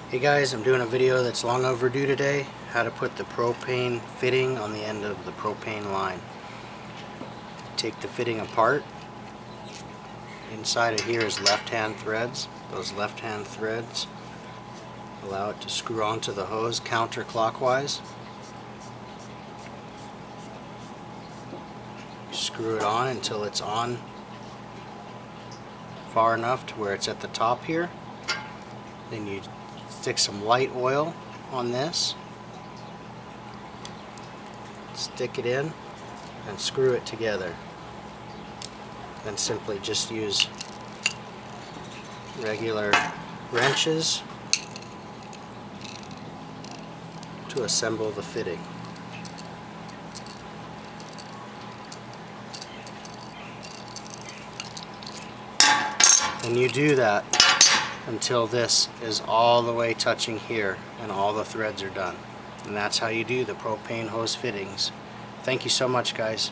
Hey guys, I'm doing a video that's long overdue today. How to put the propane fitting on the end of the propane line. Take the fitting apart. Inside of here is left-hand threads. Those left-hand threads allow it to screw onto the hose counterclockwise. You screw it on until it's on far enough to where it's at the top here. Then you stick some light oil on this, stick it in, and screw it together. Then simply just use regular wrenches to assemble the fitting. And you do that until this is all the way touching here and all the threads are done. And that's how you do the propane hose fittings. Thank you so much, guys.